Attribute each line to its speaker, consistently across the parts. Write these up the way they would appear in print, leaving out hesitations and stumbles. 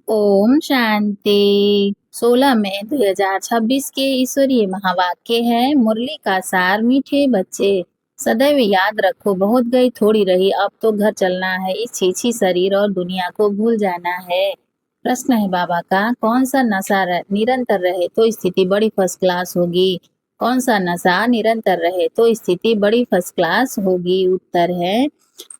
Speaker 1: ओम शांति। 16 मई 2026 के ईश्वरीय महावाक्य है, मुरली का सार मीठे बच्चे सदैव याद रखो, बहुत गई थोड़ी रही, अब तो घर चलना है, इस छीछी शरीर और दुनिया को भूल जाना है। प्रश्न है बाबा का, कौन सा नशा निरंतर रहे तो स्थिति बड़ी फर्स्ट क्लास होगी? कौन सा नशा निरंतर रहे तो स्थिति बड़ी फर्स्ट क्लास होगी? उत्तर है,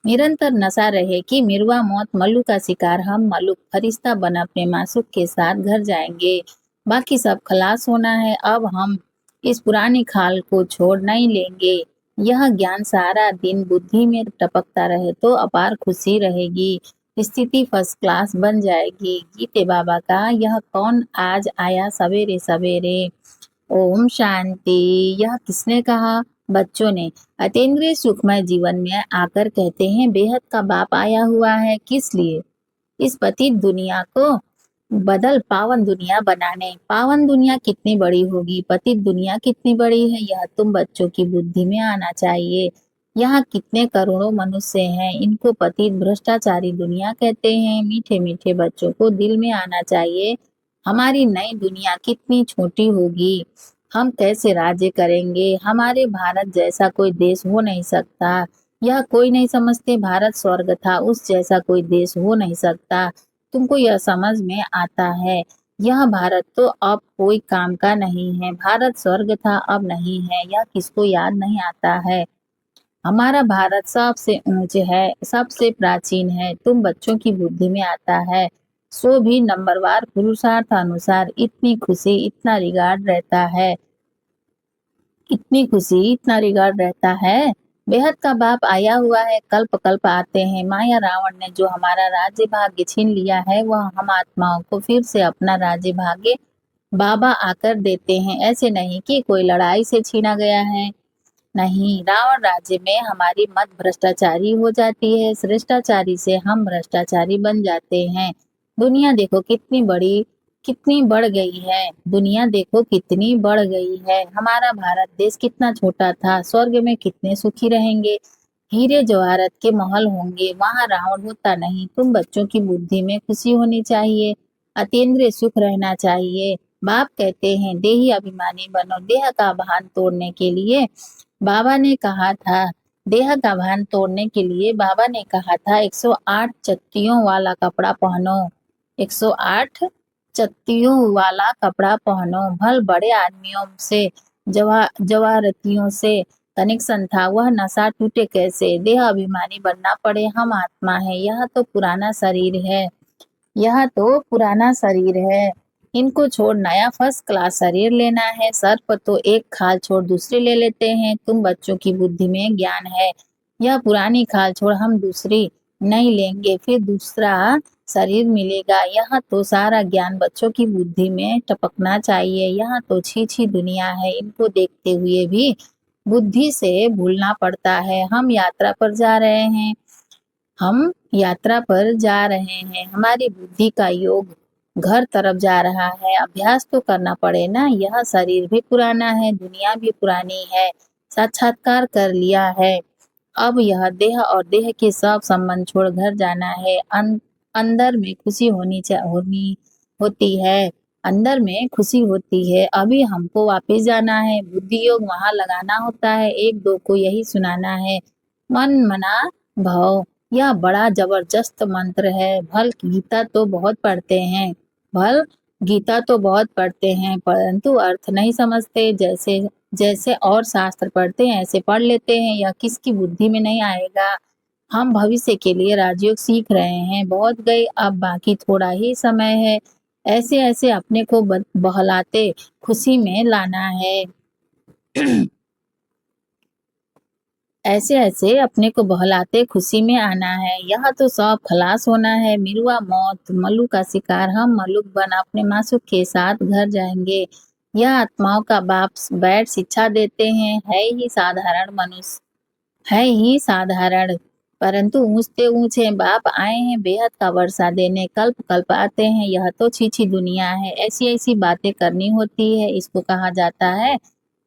Speaker 1: निरंतर नशा रहे कि मिर्वा मौत मल्लू का शिकार, हम मल्लुक फरिश्ता बना अपने मासूक के साथ घर जाएंगे, बाकी सब खलास होना है। अब हम इस पुरानी खाल को छोड़ नहीं लेंगे। यह ज्ञान सारा दिन बुद्धि में टपकता रहे तो अपार खुशी रहेगी, स्थिति फर्स्ट क्लास बन जाएगी। गीते बाबा का, यह कौन आज आया सवेरे सवेरे? ओम शांति। यह किसने कहा? बच्चों ने। अतीन्द्रिय सुखमय जीवन में आकर कहते हैं, बेहद का बाप आया हुआ है, किस लिए? इस पतित दुनिया को बदल पावन दुनिया बनाने। पावन दुनिया कितनी बड़ी होगी, पतित दुनिया कितनी बड़ी है, यह तुम बच्चों की बुद्धि में आना चाहिए। यहाँ कितने करोड़ों मनुष्य हैं, इनको पतित भ्रष्टाचारी दुनिया कहते हैं। मीठे मीठे बच्चों को दिल में आना चाहिए, हमारी नई दुनिया कितनी छोटी होगी, हम कैसे राज्य करेंगे, हमारे भारत जैसा कोई देश हो नहीं सकता। यह कोई नहीं समझते, भारत स्वर्ग था, उस जैसा कोई देश हो नहीं सकता। तुमको यह समझ में आता है? यह भारत तो अब कोई काम का नहीं है, भारत स्वर्ग था अब नहीं है, यह किसको याद नहीं आता है? हमारा भारत सबसे ऊंचे है, सबसे प्राचीन है, तुम बच्चों की बुद्धि में आता है। सो भी नंबरवार पुरुषार्थ अनुसार इतनी खुशी इतना रिगार्ड रहता है, इतनी खुशी इतना रिगार्ड रहता है। बेहद का बाप आया हुआ है, कल्प कल्प आते हैं। माया रावण ने जो हमारा राज्य भाग्य छीन लिया है, वह हम आत्माओं को फिर से अपना राज्य भाग्य बाबा आकर देते हैं। ऐसे नहीं कि कोई लड़ाई से छीना गया है, नहीं, रावण राज्य में हमारी मत भ्रष्टाचारी हो जाती है, श्रेष्ठाचारी से हम भ्रष्टाचारी बन जाते हैं। दुनिया देखो कितनी बड़ी, कितनी बढ़ गई है, दुनिया देखो कितनी बढ़ गई है। हमारा भारत देश कितना छोटा था, स्वर्ग में कितने सुखी रहेंगे, हीरे जवाहरत के महल होंगे, वहां रावण होता नहीं। तुम बच्चों की बुद्धि में खुशी होनी चाहिए, अतीन्द्रिय सुख रहना चाहिए। बाप कहते हैं, देही अभिमानी बनो। देह का भान तोड़ने के लिए बाबा ने कहा था, देह का भान तोड़ने के लिए बाबा ने कहा था, 108 चत्तियों वाला कपड़ा पहनो, 108 चत्तियों वाला कपड़ा पहनो। भल बड़े आदमियों से, जवारतियों से कनेक्शन था, वह नशा टूटे कैसे? देह अभिमानी बनना पड़े, हम आत्मा है, यह तो पुराना शरीर है, यह तो पुराना शरीर है, इनको छोड़ नया फर्स्ट क्लास शरीर लेना है। सर्प तो एक खाल छोड़ दूसरी ले लेते हैं, तुम बच्चों की बुद्धि में ज्ञान है, यह पुरानी खाल छोड़ हम दूसरी नहीं लेंगे, फिर दूसरा शरीर मिलेगा। यह तो सारा ज्ञान बच्चों की बुद्धि में टपकना चाहिए। यहाँ तो छी दुनिया है, इनको देखते हुए भी बुद्धि से भूलना पड़ता है। हम यात्रा पर जा रहे हैं, हम यात्रा पर जा रहे हैं, हमारी बुद्धि का योग घर तरफ जा रहा है। अभ्यास तो करना पड़े ना, यह शरीर भी पुराना है, दुनिया भी पुरानी है, साक्षात्कार कर लिया है। अब यह देह और देह के सब संबंध छोड़ घर जाना है। अंदर में खुशी होनी होती है, अंदर में खुशी होती है। अभी हमको वापस जाना है, बुद्धि योग वहां लगाना होता है, एक दो को यही सुनाना है, मन मना भव। यह बड़ा जबरदस्त मंत्र है। भल गीता तो बहुत पढ़ते हैं, भल गीता तो बहुत पढ़ते हैं, परंतु अर्थ नहीं समझते। जैसे जैसे और शास्त्र पढ़ते हैं ऐसे पढ़ लेते हैं, यह किसकी बुद्धि में नहीं आएगा। हम भविष्य के लिए राजयोग सीख रहे हैं, बहुत गए, अब बाकी थोड़ा ही समय है। ऐसे ऐसे अपने को बहलाते खुशी में लाना है। ऐसे ऐसे अपने को बहलाते खुशी में आना है। यह तो सब खलास होना है, मिरुआ मौत मल्लू का शिकार, हम मल्लुक बन अपने मासूक के साथ घर जाएंगे। यह आत्माओं का बाप बैठ शिक्षा देते हैं, है ही साधारण मनुष्य, है ही साधारण, परंतु ऊंचते ऊंचे बाप आए हैं बेहद का वर्षा देने, कल्प कल्प आते हैं। यह तो छीछी दुनिया है, ऐसी ऐसी बातें करनी होती है, इसको कहा जाता है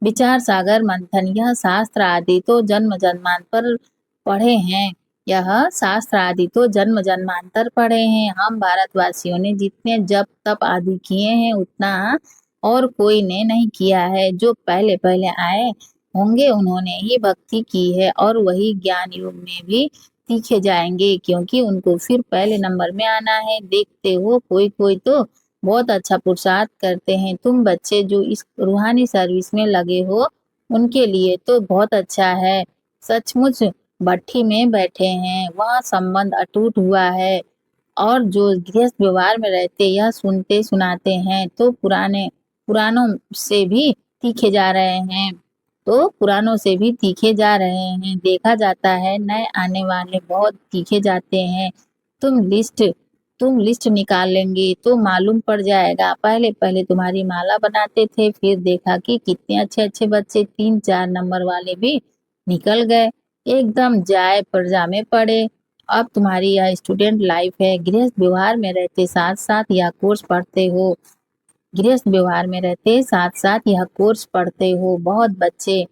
Speaker 1: विचार सागर मंथन। यह शास्त्र आदि तो जन्म जन्मांतर पढ़े हैं, यह शास्त्र आदि तो जन्म जन्मांतर पढ़े हैं। हम भारतवासियों ने जितने जप तप आदि किए हैं उतना और कोई ने नहीं किया है। जो पहले पहले आए होंगे उन्होंने ही भक्ति की है और वही ज्ञान युग में भी तीखे जाएंगे, क्योंकि उनको फिर पहले नंबर में आना है। देखते हो कोई कोई तो बहुत अच्छा पुरुषार्थ करते हैं। तुम बच्चे जो इस रूहानी सर्विस में लगे हो उनके लिए तो बहुत अच्छा है। सचमुच भट्ठी में बैठे हैं, वहाँ संबंध अटूट हुआ है। और जो गृहस्थ व्यवहार में रहते यह सुनते सुनाते हैं तो पुरानों से भी तीखे जा रहे हैं। पुरानों से भी तीखे जा रहे हैं। देखा जाता है नए आने वाले बहुत तीखे जाते हैं। तुम लिस्ट तुम लिस्ट निकाल लेंगे तो मालूम पड़ जाएगा। पहले पहले तुम्हारी माला बनाते थे, फिर देखा कि कितने अच्छे अच्छे बच्चे 3-4 नंबर वाले भी निकल गए, एकदम जाए प्रजा में पड़े। अब तुम्हारी यह स्टूडेंट लाइफ है। गृहस्थ व्यवहार में रहते साथ साथ यह कोर्स पढ़ते हो। गृहस्थ व्यवहार में रहते साथ साथ यह कोर्स पढ़ते हो। बहुत बच्चे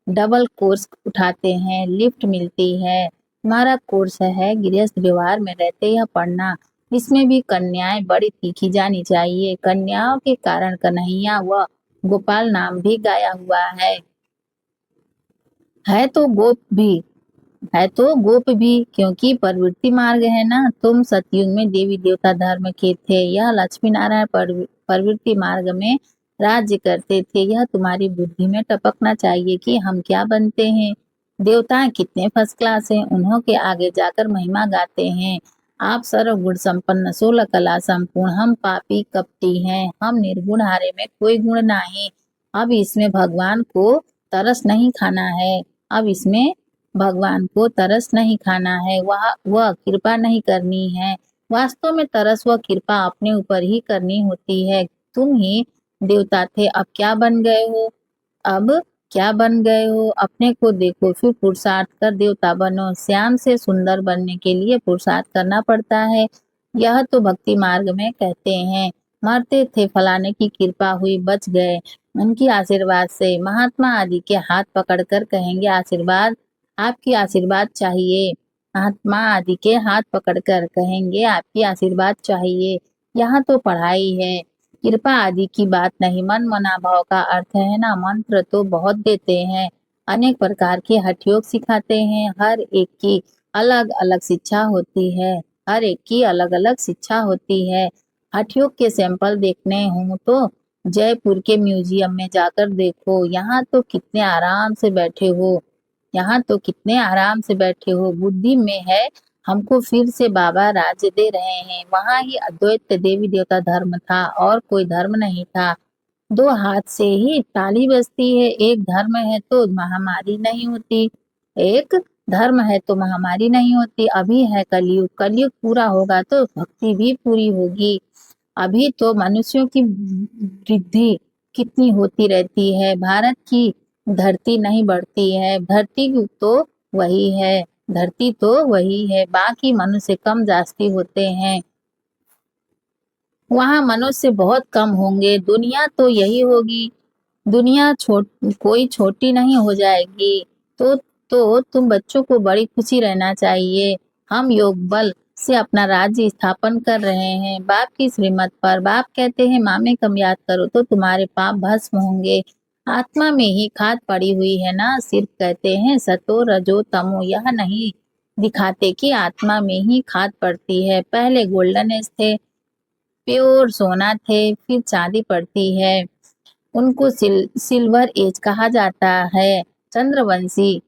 Speaker 1: डबल कोर्स उठाते हैं, लिफ्ट मिलती है। तुम्हारा कोर्स है गृहस्थ व्यवहार में रहते यह पढ़ना। इसमें भी कन्याएं बड़ी तीखी जानी चाहिए। कन्याओं के कारण कन्हैया व गोपाल नाम भी गाया हुआ है तो गोप भी है तो गोप भी, क्योंकि प्रवृत्ति मार्ग है ना। तुम सतयुग में देवी देवता धर्म के थे, यह लक्ष्मी नारायण प्रवृत्ति मार्ग में राज्य करते थे। यह तुम्हारी बुद्धि में टपकना चाहिए कि हम क्या बनते हैं। देवता कितने फर्स्ट क्लास हैं, उन्हों के आगे जाकर महिमा गाते हैं। आप सर्व गुण संपन्न 16 कला संपूर्ण, हम पापी कपटी हैं, हम निर्गुण, हारे में कोई गुण नहीं। अब इसमें भगवान को तरस नहीं खाना है। अब इसमें भगवान को तरस नहीं खाना है, वह कृपा नहीं करनी है। वास्तव में तरस व कृपा अपने ऊपर ही करनी होती है। तुम ही देवता थे, अब क्या बन गए हो? अब क्या बन गए हो? अपने को देखो, फिर पुरुषार्थ कर देवता बनो। श्याम से सुंदर बनने के लिए पुरुषार्थ करना पड़ता है। यह तो भक्ति मार्ग में कहते हैं। मरते थे, फलाने की कृपा हुई, बच गए, उनकी आशीर्वाद से। महात्मा आदि के हाथ पकड़कर कहेंगे आशीर्वाद, आपकी आशीर्वाद चाहिए। महात्मा आदि के हाथ पकड़कर कहेंगे आपकी आशीर्वाद चाहिए। यहाँ तो पढ़ाई है, कृपा आदि की बात नहीं। मन मना भाव का अर्थ है ना। मंत्र तो बहुत देते हैं, अनेक प्रकार के हठ योग सिखाते हैं। हर एक की अलग अलग शिक्षा होती है। हर एक की अलग अलग शिक्षा होती है। हठ योग के सैंपल देखने हों तो जयपुर के म्यूजियम में जाकर देखो। यहाँ तो कितने आराम से बैठे हो। बुद्धि में है हमको फिर से बाबा राज्य दे रहे हैं। वहाँ ही अद्वैत देवी देवता धर्म था और कोई धर्म नहीं था। 2 हाथ से ही ताली बजती है। एक धर्म है तो महामारी नहीं होती, एक धर्म है तो महामारी नहीं होती। अभी है कलयुग, कलयुग पूरा होगा तो भक्ति भी पूरी होगी। अभी तो मनुष्यों की वृद्धि कितनी होती रहती है, भारत की धरती नहीं बढ़ती है। धरती तो वही है, बाकी मनुष्य कम जास्ती होते हैं। वहाँ मनुष्य बहुत कम होंगे, दुनिया तो यही होगी। दुनिया कोई छोटी नहीं हो जाएगी। तुम बच्चों को बड़ी खुशी रहना चाहिए। हम योग बल से अपना राज्य स्थापन कर रहे हैं बाप की श्रीमत पर। बाप कहते हैं मामे कम याद करो तो तुम्हारे पाप भस्म होंगे। आत्मा में ही खाद पड़ी हुई है ना। सिर्फ कहते हैं सतो रजो तमो, यह नहीं दिखाते कि आत्मा में ही खाद पड़ती है। पहले गोल्डन एज थे, प्योर सोना थे, फिर चांदी पड़ती है, उनको सिल्वर एज कहा जाता है। चंद्रवंशी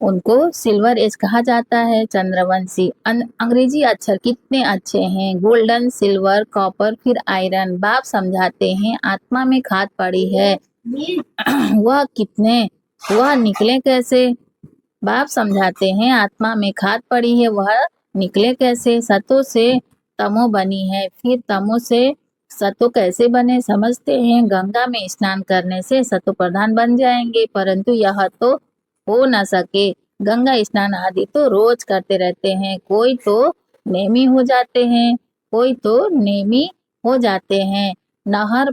Speaker 1: उनको सिल्वर एज कहा जाता है। चंद्रवंशी अंग्रेजी अक्षर कितने अच्छे हैं, गोल्डन, सिल्वर, कॉपर, फिर आयरन। बाप समझाते हैं आत्मा में खाद पड़ी है, वह निकले कैसे। बाप समझाते हैं आत्मा में खाद पड़ी है, वह निकले कैसे। सतो से तमो बनी है, फिर तमो से सतो कैसे बने। समझते हैं गंगा में स्नान करने से सतो प्रधान बन जाएंगे, परंतु यह तो हो न सके। गंगा स्नान आदि तो रोज करते रहते हैं। कोई तो नेमी हो जाते हैं, कोई तो नेमी हो जाते हैं। नहर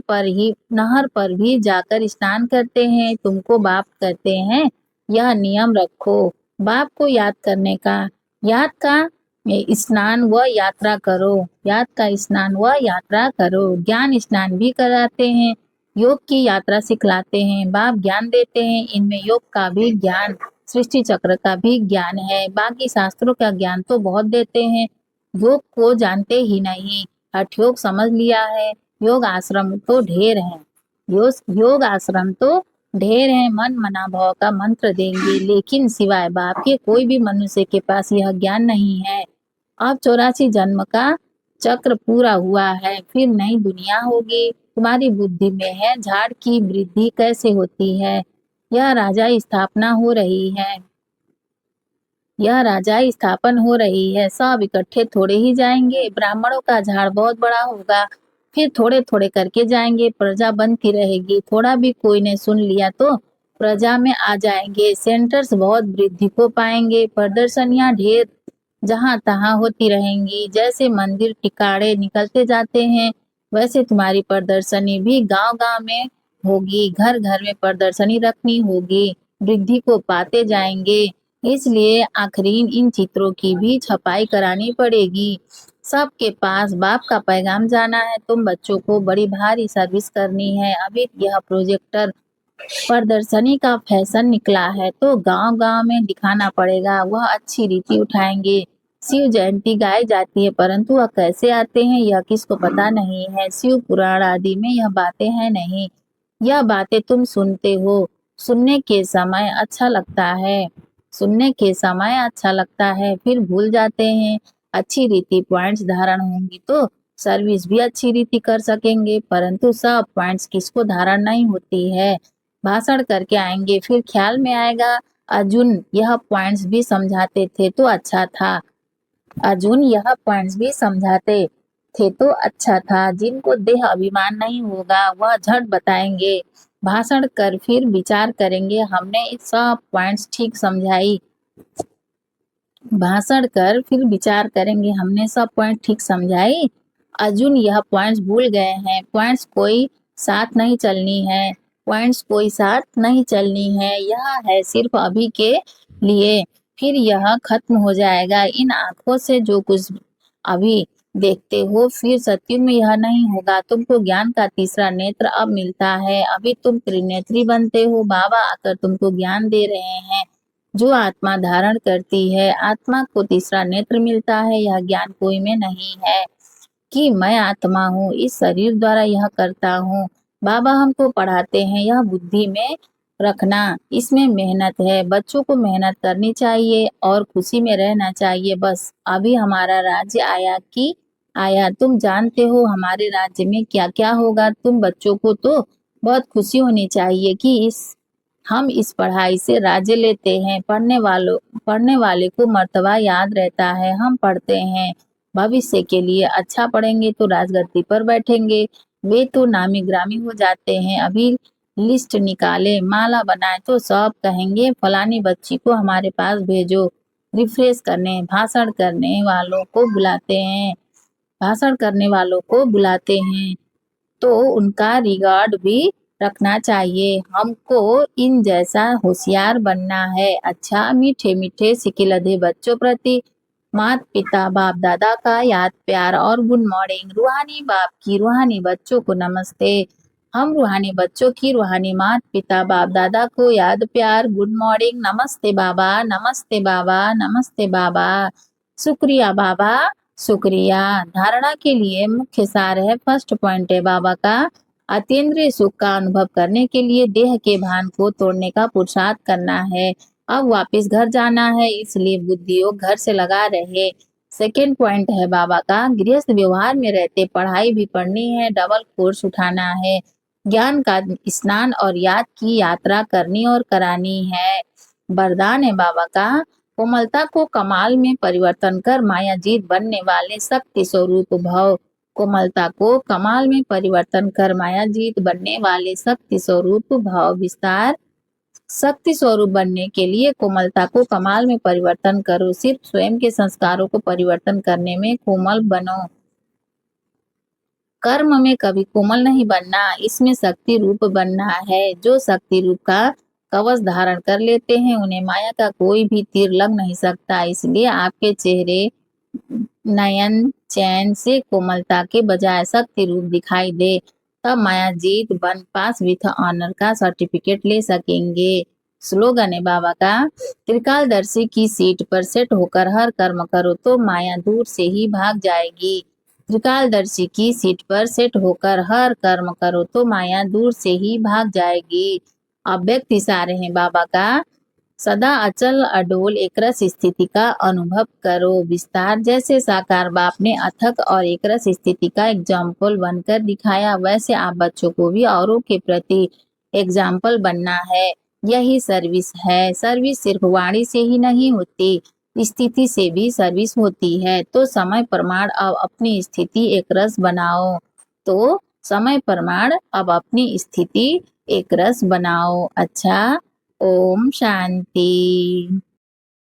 Speaker 1: पर भी जाकर स्नान करते हैं। तुमको बाप कहते हैं यह नियम रखो। बाप को याद करने का याद का स्नान व यात्रा करो, याद का स्नान व यात्रा करो। ज्ञान स्नान भी कराते हैं, योग की यात्रा सिखलाते हैं। बाप ज्ञान देते हैं, इनमें योग का भी ज्ञान, सृष्टि चक्र का भी ज्ञान है। बाकी शास्त्रों का ज्ञान तो बहुत देते हैं, योग को जानते ही नहीं। हठ योग समझ लिया है, योग आश्रम तो ढेर है, योग आश्रम तो ढेर है। मन मना भाव का मंत्र देंगे, लेकिन सिवाय बाप के कोई भी मनुष्य के पास यह ज्ञान नहीं है। अब 84 जन्म का चक्र पूरा हुआ है, फिर नई दुनिया होगी। तुम्हारी बुद्धि में है झाड़ की वृद्धि कैसे होती है। यह राजा स्थापना हो रही है, यह राजा स्थापन हो रही है। सब इकट्ठे थोड़े ही जाएंगे, ब्राह्मणों का झाड़ बहुत बड़ा होगा, फिर थोड़े थोड़े करके जाएंगे, प्रजा बनती रहेगी। थोड़ा भी कोई ने सुन लिया तो प्रजा में आ जाएंगे। सेंटर्स बहुत वृद्धि को पाएंगे, प्रदर्शनियां ढेर जहां तहां होती रहेंगी। जैसे मंदिर टिकाड़े निकलते जाते हैं, वैसे तुम्हारी प्रदर्शनी भी गांव गांव में होगी, घर घर में प्रदर्शनी रखनी होगी, वृद्धि को पाते जाएंगे। इसलिए आखिरीन इन चित्रों की भी छपाई करानी पड़ेगी। सबके पास बाप का पैगाम जाना है। तुम बच्चों को बड़ी भारी सर्विस करनी है। अभी यह प्रोजेक्टर प्रदर्शनी का फैशन निकला है, तो गांव गांव में दिखाना पड़ेगा। वह अच्छी रीति उठाएंगे। शिव जयंती गाई जाती है, परंतु वह कैसे आते हैं यह किसको पता नहीं है। शिव पुराण आदि में यह बातें हैं नहीं। यह बातें तुम सुनते हो, सुनने के समय अच्छा लगता है, सुनने के समय अच्छा लगता है, फिर भूल जाते हैं। अच्छी रीति पॉइंट्स धारण होंगी तो सर्विस भी अच्छी रीति कर सकेंगे, परंतु सब पॉइंट्स किसको धारण नहीं होती है। भाषण करके आएंगे, फिर ख्याल में आएगा अर्जुन यह पॉइंट्स भी समझाते थे तो अच्छा था, अर्जुन यह पॉइंट्स भी समझाते थे तो अच्छा था। जिनको देह अभिमान नहीं होगा वह झट बताएंगे। भाषण कर फिर विचार करेंगे, हमने सब पॉइंट्स ठीक समझाई। भाषण कर फिर विचार करेंगे, हमने सब पॉइंट ठीक समझाई। अर्जुन यह पॉइंट्स भूल गए हैं, पॉइंट्स कोई साथ नहीं चलनी है, पॉइंट्स कोई साथ नहीं चलनी है, यह है सिर्फ अभी के लिए, फिर यह खत्म हो जाएगा। इन आंखों से जो कुछ अभी देखते हो फिर सत्युग में यह नहीं होगा। तुमको ज्ञान का तीसरा नेत्र अब मिलता है, अभी तुम त्रिनेत्री बनते हो। बाबा आकर तुमको ज्ञान दे रहे हैं। जो आत्मा धारण करती है, आत्मा को तीसरा नेत्र मिलता है। यह ज्ञान कोई में नहीं है कि मैं आत्मा हूँ, इस शरीर द्वारा यह करता हूँ। बाबा हमको पढ़ाते हैं यह बुद्धि में रखना, इसमें मेहनत है। बच्चों को मेहनत करनी चाहिए और खुशी में रहना चाहिए। बस अभी हमारा राज्य आया कि आया, तुम जानते हो हमारे राज्य में क्या क्या होगा। तुम बच्चों को तो बहुत खुशी होनी चाहिए कि हम इस पढ़ाई से राज्य लेते हैं। पढ़ने वाले को मर्तबा याद रहता है। हम पढ़ते हैं, भविष्य के लिए अच्छा पढ़ेंगे तो राजगद्दी पर बैठेंगे। वे तो नामी ग्रामी हो जाते हैं। अभी लिस्ट निकाले, माला बनाए तो सब कहेंगे फलानी बच्ची को हमारे पास भेजो। रिफ्रेश करने, भाषण करने वालों को बुलाते हैं, भाषण करने वालों को बुलाते हैं तो उनका रिगार्ड भी रखना चाहिए। हमको इन जैसा होशियार बनना है। अच्छा, मीठे मीठे सिकिलधे बच्चों प्रति माता पिता बाप दादा का याद प्यार और गुड मॉर्निंग। रूहानी बाप की रूहानी बच्चों को नमस्ते। हम रूहानी बच्चों की रूहानी माता पिता बाप दादा को याद प्यार गुड मॉर्निंग। नमस्ते बाबा, नमस्ते बाबा, नमस्ते बाबा। शुक्रिया बाबा, शुक्रिया। धारणा के लिए मुख्य सार है, फर्स्ट पॉइंट है बाबा का, अतीन्द्रिय सुख का अनुभव करने के लिए देह के भान को तोड़ने का पुरुषार्थ करना है। अब वापस घर जाना है, इसलिए बुद्धि योग घर से लगा रहे। सेकेंड पॉइंट है बाबा का, गृहस्थ व्यवहार में रहते पढ़ाई भी पढ़नी है, डबल कोर्स उठाना है। ज्ञान का स्नान और याद की यात्रा करनी और करानी है। वरदान है बाबा का, कोमलता को कमाल में परिवर्तन कर मायाजीत बनने वाले शक्ति स्वरूप भव। कोमलता को कमाल में परिवर्तन कर मायाजीत बनने वाले शक्ति स्वरूप भव विस्तार। शक्ति स्वरूप बनने के लिए कोमलता को कमाल में परिवर्तन करो। सिर्फ स्वयं के संस्कारों को परिवर्तन करने में कोमल बनो, कर्म में कभी कोमल नहीं बनना, इसमें शक्ति रूप बनना है। जो शक्ति रूप का कवच धारण कर लेते हैं, उन्हें माया का कोई भी तीर लग नहीं सकता। इसलिए आपके चेहरे नयन चैन से कोमलता के बजाय शक्ति रूप दिखाई दे। तब माया जीत वन पास विथ ऑनर का सर्टिफिकेट ले सकेंगे। स्लोगन है बाबा का, त्रिकालदर्शी की सीट पर सेट होकर हर कर्म करो तो माया दूर से ही भाग जाएगी। त्रिकालदर्शी की सीट पर सेट होकर हर कर्म करो तो माया दूर से ही भाग जाएगी। अब व्यक्ति सारे हैं बाबा का, सदा अचल अडोल एकरस स्थिति का अनुभव करो विस्तार। जैसे साकार बाप ने अथक और एकरस स्थिति का एग्जाम्पल बनकर दिखाया, वैसे आप बच्चों को भी औरों के प्रति एग्जाम्पल बनना है। यही सर्विस है। सर्विस सिर्फ वाणी से ही नहीं होती, स्थिति से भी सर्विस होती है। तो समय प्रमाण अब अपनी स्थिति एकरस बनाओ। तो समय प्रमाण अब अपनी स्थिति एकरस बनाओ। अच्छा, ओम शांति।